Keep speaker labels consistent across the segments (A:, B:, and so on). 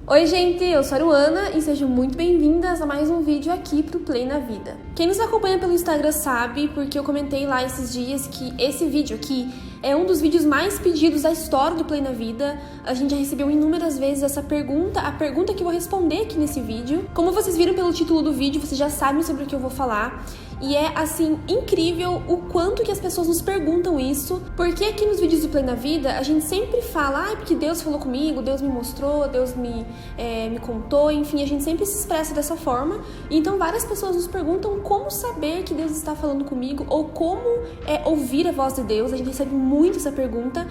A: Oi gente, eu sou a Aruana e sejam muito bem-vindas a mais um vídeo aqui pro Play na Vida. Quem nos acompanha pelo Instagram sabe, porque eu comentei lá esses dias que esse vídeo aqui é um dos vídeos mais pedidos da história do Play na Vida. A gente já recebeu inúmeras vezes essa pergunta, a pergunta que eu vou responder aqui nesse vídeo. Como vocês viram pelo título do vídeo, vocês já sabem sobre o que eu vou falar. E é, assim, incrível o quanto que as pessoas nos perguntam isso. Porque aqui nos vídeos do Play na Vida, a gente sempre fala, porque Deus falou comigo, Deus me mostrou, Deus me contou, enfim, a gente sempre se expressa dessa forma. Então várias pessoas nos perguntam como saber que Deus está falando comigo, ou como ouvir a voz de Deus. A gente recebe muito essa pergunta.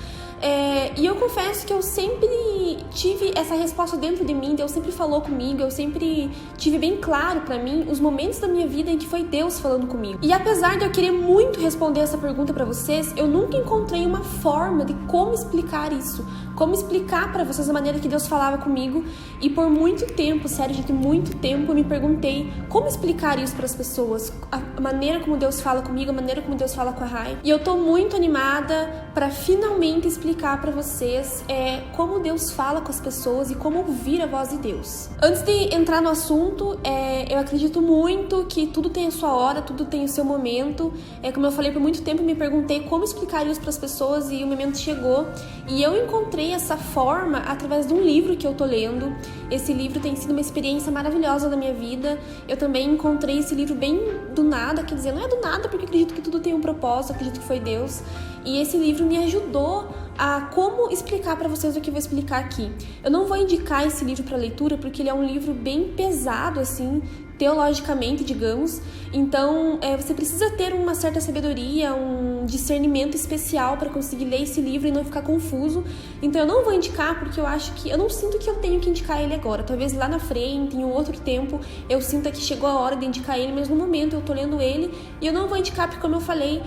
A: E eu confesso que eu sempre tive essa resposta dentro de mim, Deus sempre falou comigo, eu sempre tive bem claro pra mim os momentos da minha vida em que foi Deus falando comigo. E apesar de eu querer muito responder essa pergunta pra vocês, eu nunca encontrei uma forma de como explicar isso, como explicar pra vocês a maneira que Deus falava comigo. E por muito tempo, sério gente, muito tempo eu me perguntei como explicar isso pras pessoas, a maneira como Deus fala comigo, a maneira como Deus fala com a Rai. E eu tô muito animada pra finalmente explicar pra vocês como Deus fala com as pessoas e como ouvir a voz de Deus. Antes de entrar no assunto, eu acredito muito que tudo tem a sua hora, tudo tem o seu momento. Como eu falei, por muito tempo eu me perguntei como explicar isso pras pessoas e o momento chegou. E eu encontrei essa forma através de um livro que eu tô lendo. Esse livro tem sido uma experiência maravilhosa na minha vida. Eu também encontrei esse livro bem do nada, quer dizer, não é do nada, porque eu acredito que tudo tem um propósito, acredito que foi Deus. E esse livro me ajudou a como explicar para vocês o que eu vou explicar aqui. Eu não vou indicar esse livro para leitura, porque ele é um livro bem pesado, assim, teologicamente, digamos. Então, você precisa ter uma certa sabedoria, um discernimento especial para conseguir ler esse livro e não ficar confuso. Então, eu não vou indicar porque eu não sinto que eu tenho que indicar ele agora. Talvez lá na frente, em um outro tempo, eu sinta que chegou a hora de indicar ele, mas no momento eu tô lendo ele e eu não vou indicar porque, como eu falei,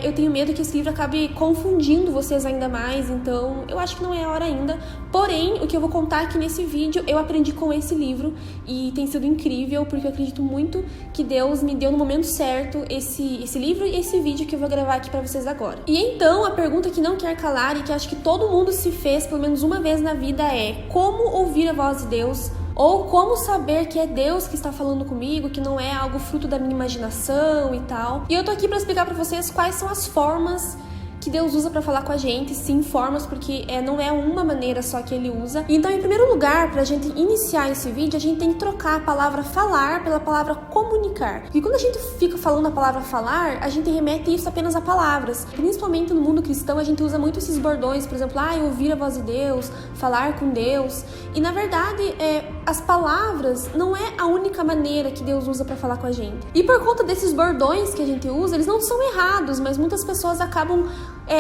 A: eu tenho medo que esse livro acabe confundindo vocês ainda mais. Então, eu acho que não é a hora ainda. Porém, o que eu vou contar aqui nesse vídeo, eu aprendi com esse livro e tem sido incrível, porque eu acredito muito que Deus me deu no momento certo esse livro e esse vídeo que eu vou gravar aqui pra vocês agora. E então, a pergunta que não quer calar e que acho que todo mundo se fez pelo menos uma vez na vida é: como ouvir a voz de Deus? Ou como saber que é Deus que está falando comigo, que não é algo fruto da minha imaginação e tal. E eu tô aqui pra explicar pra vocês quais são as formas que Deus usa para falar com a gente. Sim, formas, porque não é uma maneira só que ele usa. Então, em primeiro lugar, pra gente iniciar esse vídeo, a gente tem que trocar a palavra falar pela palavra comunicar. E quando a gente fica falando a palavra falar, a gente remete isso apenas a palavras. Principalmente no mundo cristão, a gente usa muito esses bordões, por exemplo, ouvir a voz de Deus, falar com Deus. E na verdade, as palavras não é a única maneira que Deus usa para falar com a gente. E por conta desses bordões que a gente usa, eles não são errados, mas muitas pessoas acabam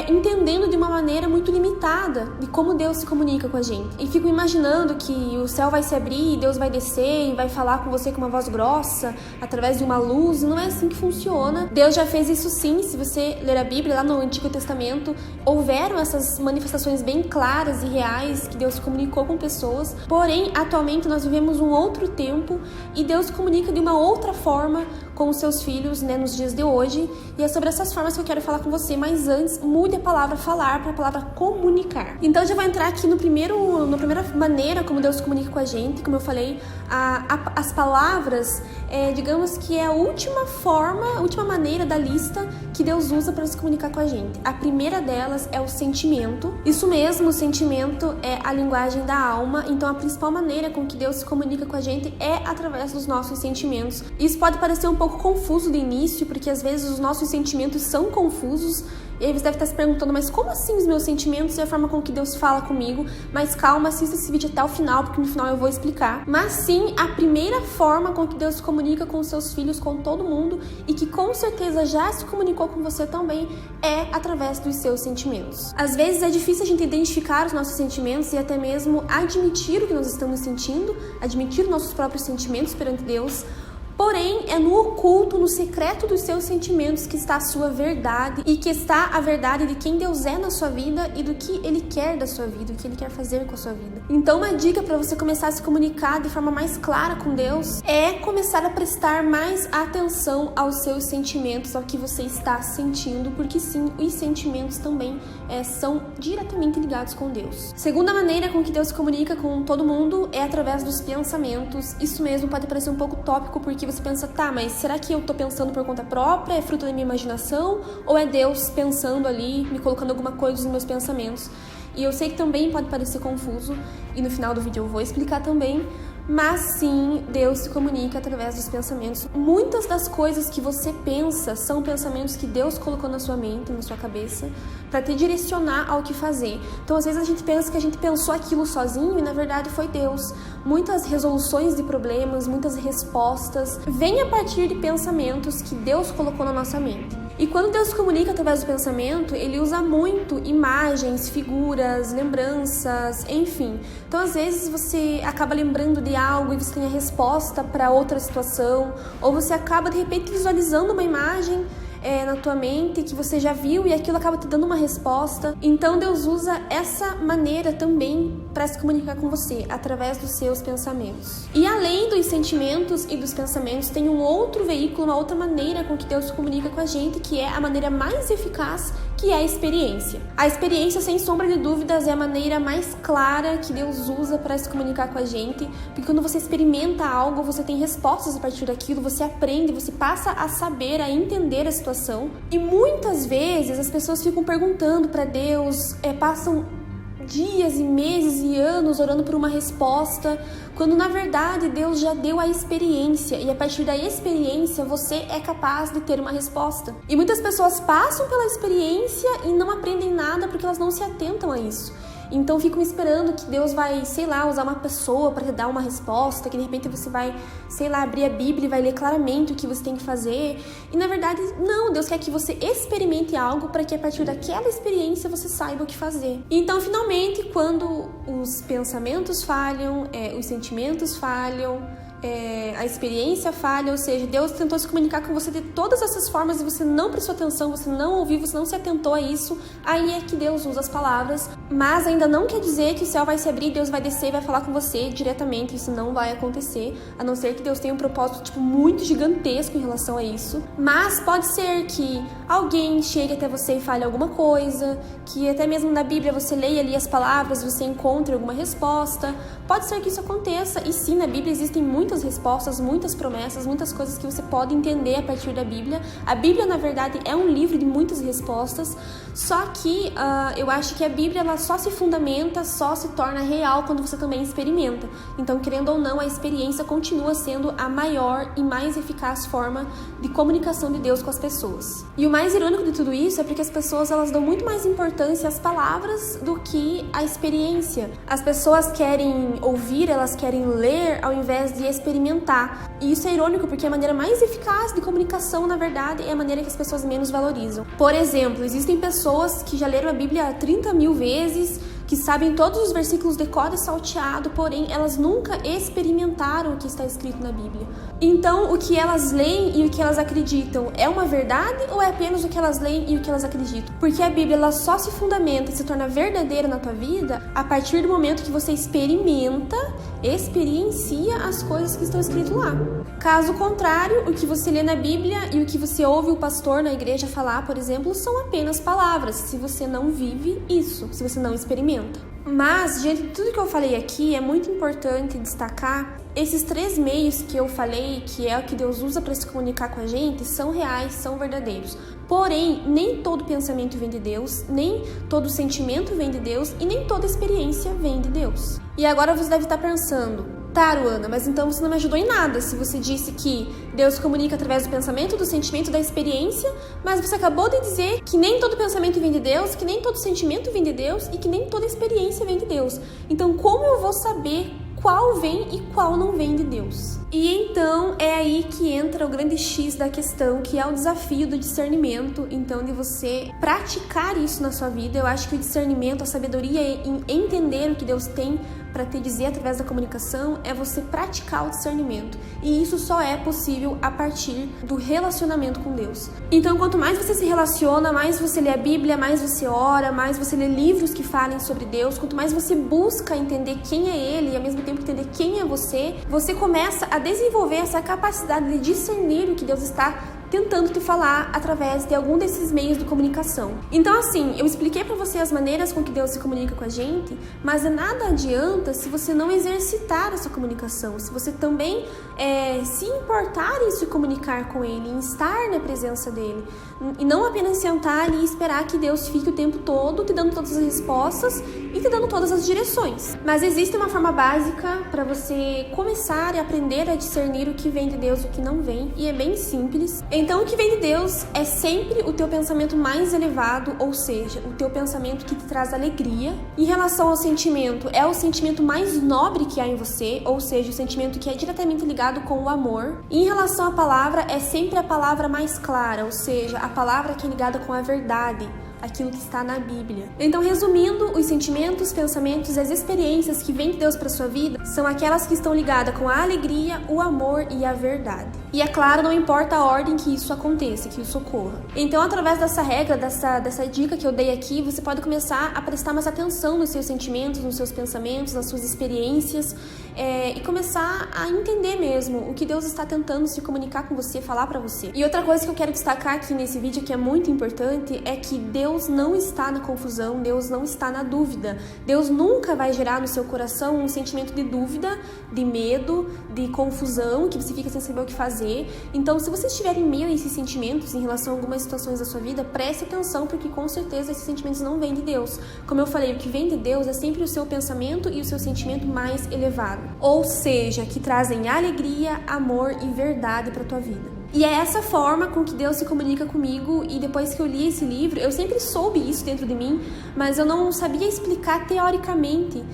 A: entendendo de uma maneira muito limitada de como Deus se comunica com a gente. E fico imaginando que o céu vai se abrir, Deus vai descer e vai falar com você com uma voz grossa, através de uma luz. Não é assim que funciona. Deus já fez isso sim. Se você ler a Bíblia, lá no Antigo Testamento, houveram essas manifestações bem claras e reais que Deus se comunicou com pessoas. Porém, atualmente nós vivemos um outro tempo e Deus se comunica de uma outra forma com os seus filhos, nos dias de hoje. E é sobre essas formas que eu quero falar com você. Mas antes, mude a palavra falar para a palavra comunicar. Então, eu já vou entrar aqui na primeira maneira como Deus se comunica com a gente. Como eu falei, as palavras, digamos que é a última maneira da lista que Deus usa para se comunicar com a gente. A primeira delas é o sentimento. Isso mesmo, o sentimento é a linguagem da alma. Então, a principal maneira com que Deus se comunica com a gente é através dos nossos sentimentos. Isso pode parecer um pouco confuso de início, porque às vezes os nossos sentimentos são confusos. E aí você deve estar se perguntando, mas como assim os meus sentimentos e a forma com que Deus fala comigo? Mas calma, assista esse vídeo até o final, porque no final eu vou explicar. Mas sim, a primeira forma com que Deus se comunica com os seus filhos, com todo mundo, e que com certeza já se comunicou com você também, é através dos seus sentimentos. Às vezes é difícil a gente identificar os nossos sentimentos e até mesmo admitir o que nós estamos sentindo, admitir nossos próprios sentimentos perante Deus. Porém, é no oculto, no secreto dos seus sentimentos que está a sua verdade e que está a verdade de quem Deus é na sua vida e do que Ele quer da sua vida, o que Ele quer fazer com a sua vida. Então, uma dica para você começar a se comunicar de forma mais clara com Deus é começar a prestar mais atenção aos seus sentimentos, ao que você está sentindo, porque sim, os sentimentos também são diretamente ligados com Deus. Segunda maneira com que Deus se comunica com todo mundo é através dos pensamentos. Isso mesmo pode parecer um pouco tópico, porque você pensa, tá, mas será que eu tô pensando por conta própria? É fruto da minha imaginação? Ou é Deus pensando ali, me colocando alguma coisa nos meus pensamentos? E eu sei que também pode parecer confuso, e no final do vídeo eu vou explicar também, mas sim, Deus se comunica através dos pensamentos. Muitas das coisas que você pensa são pensamentos que Deus colocou na sua mente, na sua cabeça, para te direcionar ao que fazer. Então, às vezes a gente pensa que a gente pensou aquilo sozinho e na verdade foi Deus. Muitas resoluções de problemas, muitas respostas vêm a partir de pensamentos que Deus colocou na nossa mente. E quando Deus se comunica através do pensamento, Ele usa muito imagens, figuras, lembranças, enfim. Então, às vezes, você acaba lembrando de algo e você tem a resposta para outra situação, ou você acaba, de repente, visualizando uma imagem na tua mente que você já viu e aquilo acaba te dando uma resposta. Então Deus usa essa maneira também para se comunicar com você, através dos seus pensamentos. E além dos sentimentos e dos pensamentos, tem um outro veículo, uma outra maneira com que Deus se comunica com a gente, que é a maneira mais eficaz, que é a experiência. A experiência, sem sombra de dúvidas, é a maneira mais clara que Deus usa para se comunicar com a gente, porque quando você experimenta algo, você tem respostas a partir daquilo, você aprende, você passa a saber, a entender a situação. E muitas vezes as pessoas ficam perguntando para Deus, passam dias e meses e anos orando por uma resposta, quando na verdade Deus já deu a experiência, e a partir da experiência você é capaz de ter uma resposta. E muitas pessoas passam pela experiência e não aprendem nada porque elas não se atentam a isso. Então ficam esperando que Deus vai, sei lá, usar uma pessoa para te dar uma resposta, que de repente você vai, sei lá, abrir a Bíblia e vai ler claramente o que você tem que fazer. E na verdade, não, Deus quer que você experimente algo para que a partir daquela experiência você saiba o que fazer. Então, finalmente, quando os pensamentos falham, os sentimentos falham, a experiência falha, ou seja, Deus tentou se comunicar com você de todas essas formas e você não prestou atenção, você não ouviu, você não se atentou a isso, aí é que Deus usa as palavras, mas ainda não quer dizer que o céu vai se abrir, Deus vai descer e vai falar com você diretamente, isso não vai acontecer, a não ser que Deus tenha um propósito muito gigantesco em relação a isso, mas pode ser que alguém chegue até você e fale alguma coisa, que até mesmo na Bíblia você leia ali as palavras, você encontre alguma resposta, pode ser que isso aconteça, e sim, na Bíblia existem muitas respostas, muitas promessas, muitas coisas que você pode entender a partir da Bíblia. A Bíblia, na verdade, é um livro de muitas respostas, só que eu acho que a Bíblia ela só se fundamenta, só se torna real quando você também experimenta. Então, querendo ou não, a experiência continua sendo a maior e mais eficaz forma de comunicação de Deus com as pessoas. E o mais irônico de tudo isso é porque as pessoas elas dão muito mais importância às palavras do que à experiência. As pessoas querem ouvir, elas querem ler ao invés de experimentar. E isso é irônico porque a maneira mais eficaz de comunicação, na verdade, é a maneira que as pessoas menos valorizam. Por exemplo, existem pessoas que já leram a Bíblia 30 mil vezes, que sabem todos os versículos de cor e salteado, porém elas nunca experimentaram o que está escrito na Bíblia. Então, o que elas leem e o que elas acreditam é uma verdade ou é apenas o que elas leem e o que elas acreditam? Porque a Bíblia ela só se fundamenta e se torna verdadeira na tua vida a partir do momento que você experiencia as coisas que estão escritas lá. Caso contrário, o que você lê na Bíblia e o que você ouve o pastor na igreja falar, por exemplo, são apenas palavras, se você não vive isso, se você não experimenta. Mas, diante de tudo que eu falei aqui, é muito importante destacar esses 3 meios que eu falei, que é o que Deus usa para se comunicar com a gente, são reais, são verdadeiros. Porém, nem todo pensamento vem de Deus, nem todo sentimento vem de Deus e nem toda experiência vem de Deus. E agora você deve estar pensando, tá, Luana, mas então você não me ajudou em nada se você disse que Deus comunica através do pensamento, do sentimento, da experiência, mas você acabou de dizer que nem todo pensamento vem de Deus, que nem todo sentimento vem de Deus e que nem toda experiência vem de Deus. Então, como eu vou saber qual vem e qual não vem de Deus? E então é aí que entra o grande X da questão, que é o desafio do discernimento, então de você praticar isso na sua vida. Eu acho que o discernimento, a sabedoria em entender o que Deus tem para te dizer através da comunicação é você praticar o discernimento. E isso só é possível a partir do relacionamento com Deus. Então, quanto mais você se relaciona, mais você lê a Bíblia, mais você ora, mais você lê livros que falem sobre Deus, quanto mais você busca entender quem é Ele e ao mesmo tempo entender quem é você, você começa a desenvolver essa capacidade de discernir o que Deus está tentando te falar através de algum desses meios de comunicação. Então, assim, eu expliquei para você as maneiras com que Deus se comunica com a gente, mas de nada adianta se você não exercitar essa comunicação, se você também se importar em se comunicar com Ele, em estar na presença dEle, e não apenas sentar ali e esperar que Deus fique o tempo todo te dando todas as respostas e te dando todas as direções. Mas existe uma forma básica para você começar e aprender a discernir o que vem de Deus e o que não vem, e é bem simples. Então, o que vem de Deus é sempre o teu pensamento mais elevado, ou seja, o teu pensamento que te traz alegria. Em relação ao sentimento, é o sentimento mais nobre que há em você, ou seja, o sentimento que é diretamente ligado com o amor. E em relação à palavra, é sempre a palavra mais clara, ou seja, a palavra que é ligada com a verdade, aquilo que está na Bíblia. Então, resumindo, os sentimentos, pensamentos, as experiências que vêm de Deus para sua vida são aquelas que estão ligadas com a alegria, o amor e a verdade. E é claro, não importa a ordem que isso aconteça, que isso ocorra. Então, através dessa regra, dessa dica que eu dei aqui, você pode começar a prestar mais atenção nos seus sentimentos, nos seus pensamentos, nas suas experiências, e começar a entender mesmo o que Deus está tentando se comunicar com você, falar para você. E outra coisa que eu quero destacar aqui nesse vídeo, que é muito importante, é que Deus não está na confusão, Deus não está na dúvida. Deus nunca vai gerar no seu coração um sentimento de dúvida, de medo, de confusão, que você fica sem saber o que fazer. Então, se você estiver em meio a esses sentimentos em relação a algumas situações da sua vida, preste atenção, porque com certeza esses sentimentos não vêm de Deus. Como eu falei, o que vem de Deus é sempre o seu pensamento e o seu sentimento mais elevado. Ou seja, que trazem alegria, amor e verdade para a tua vida. E é essa forma com que Deus se comunica comigo, e depois que eu li esse livro, eu sempre soube isso dentro de mim, mas eu não sabia explicar teoricamente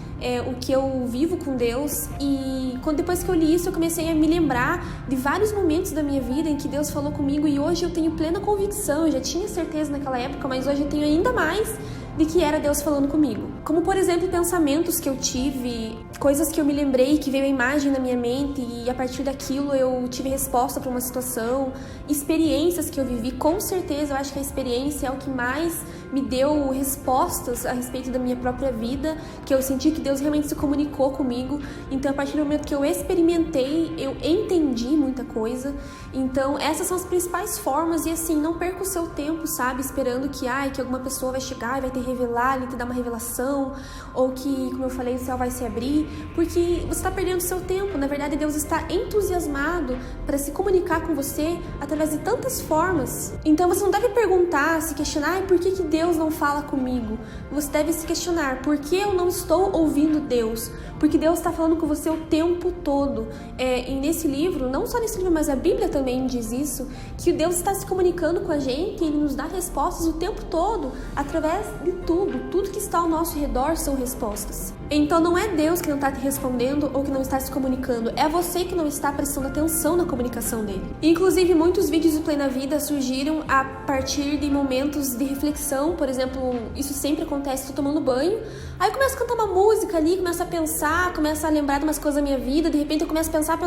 A: o que eu vivo com Deus. E depois que eu li isso, eu comecei a me lembrar de vários momentos da minha vida em que Deus falou comigo, e hoje eu tenho plena convicção, eu já tinha certeza naquela época, mas hoje eu tenho ainda mais de que era Deus falando comigo. Como, por exemplo, pensamentos que eu tive, coisas que eu me lembrei, que veio a imagem na minha mente e a partir daquilo eu tive resposta para uma situação, experiências que eu vivi. Com certeza, eu acho que a experiência é o que mais me deu respostas a respeito da minha própria vida, que eu senti que Deus realmente se comunicou comigo. Então, a partir do momento que eu experimentei, eu entendi muita coisa. Então, essas são as principais formas. E assim, não perca o seu tempo, sabe? Esperando que alguma pessoa vai chegar e vai te revelar, ele te dar uma revelação, ou que, como eu falei, o céu vai se abrir, porque você está perdendo o seu tempo. Na verdade, Deus está entusiasmado para se comunicar com você através de tantas formas. Então, você não deve perguntar, se questionar, por que Deus não fala comigo? Você deve se questionar, por que eu não estou ouvindo Deus? Porque Deus está falando com você o tempo todo. E nesse livro, não só nesse livro, mas a Bíblia também diz isso, que Deus está se comunicando com a gente, Ele nos dá respostas o tempo todo, através de tudo que está ao nosso redor são respostas. Então não é Deus que não está te respondendo ou que não está se comunicando, é você que não está prestando atenção na comunicação dele. Inclusive, muitos vídeos do Play na Vida surgiram a partir de momentos de reflexão. Por exemplo, isso sempre acontece, estou tomando banho, aí eu começo a cantar uma música ali, começo a pensar, começo a lembrar de umas coisas da minha vida, de repente eu começo a pensar,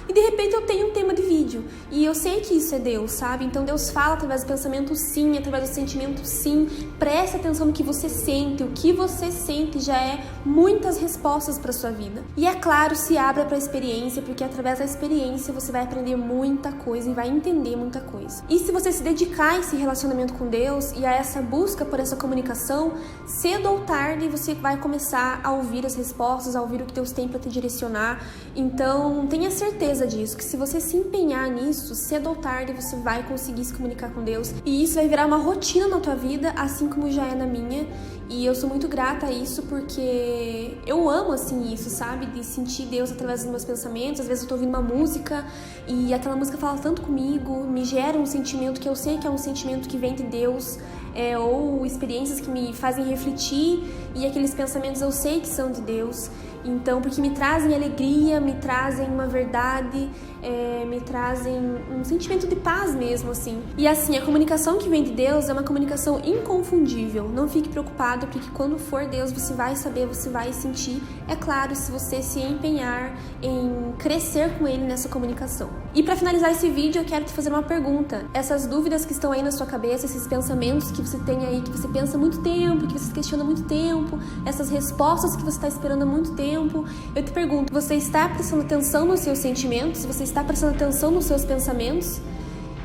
A: e de repente eu tenho um tema de vídeo. E eu sei que isso é Deus, sabe? Então Deus fala através do pensamento sim, através do sentimento sim. Preste atenção no que você sente, o que você sente já é muitas respostas para sua vida. E é claro, se abra para a experiência, porque através da experiência você vai aprender muita coisa e vai entender muita coisa. E se você se dedicar a esse relacionamento com Deus e a essa busca por essa comunicação, cedo ou tarde você vai começar a ouvir as respostas, a ouvir o que Deus tem para te direcionar. Então, tenha certeza disso, que se você se empenhar nisso, cedo ou tarde você vai conseguir se comunicar com Deus. E isso vai virar uma rotina na tua vida, assim como já é na minha. E eu sou muito grata a isso, porque eu amo, assim, isso, sabe? De sentir Deus através dos meus pensamentos. Às vezes eu tô ouvindo uma música e aquela música fala tanto comigo, me gera um sentimento que eu sei que é um sentimento que vem de Deus, ou experiências que me fazem refletir, e aqueles pensamentos eu sei que são de Deus. Então, porque me trazem alegria, me trazem uma verdade, me trazem um sentimento de paz mesmo, assim. E assim, a comunicação que vem de Deus é uma comunicação inconfundível. Não fique preocupado, porque quando for Deus, você vai saber, você vai sentir. É claro, se você se empenhar em crescer com Ele nessa comunicação. E para finalizar esse vídeo, eu quero te fazer uma pergunta. Essas dúvidas que estão aí na sua cabeça, esses pensamentos que você tem aí, que você pensa há muito tempo, que você questiona há muito tempo, essas respostas que você está esperando há muito tempo, eu te pergunto, você está prestando atenção nos seus sentimentos? Você está prestando atenção nos seus pensamentos?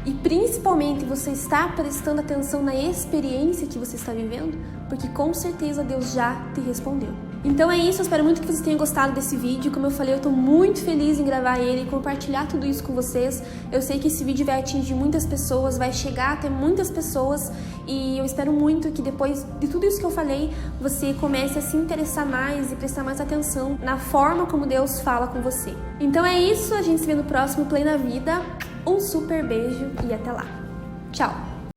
A: E principalmente, você está prestando atenção na experiência que você está vivendo? Porque com certeza Deus já te respondeu. Então é isso, eu espero muito que vocês tenham gostado desse vídeo. Como eu falei, eu tô muito feliz em gravar ele e compartilhar tudo isso com vocês. Eu sei que esse vídeo vai atingir muitas pessoas, vai chegar até muitas pessoas, e eu espero muito que depois de tudo isso que eu falei, você comece a se interessar mais e prestar mais atenção na forma como Deus fala com você. Então é isso, a gente se vê no próximo Play na Vida. Um super beijo e até lá. Tchau!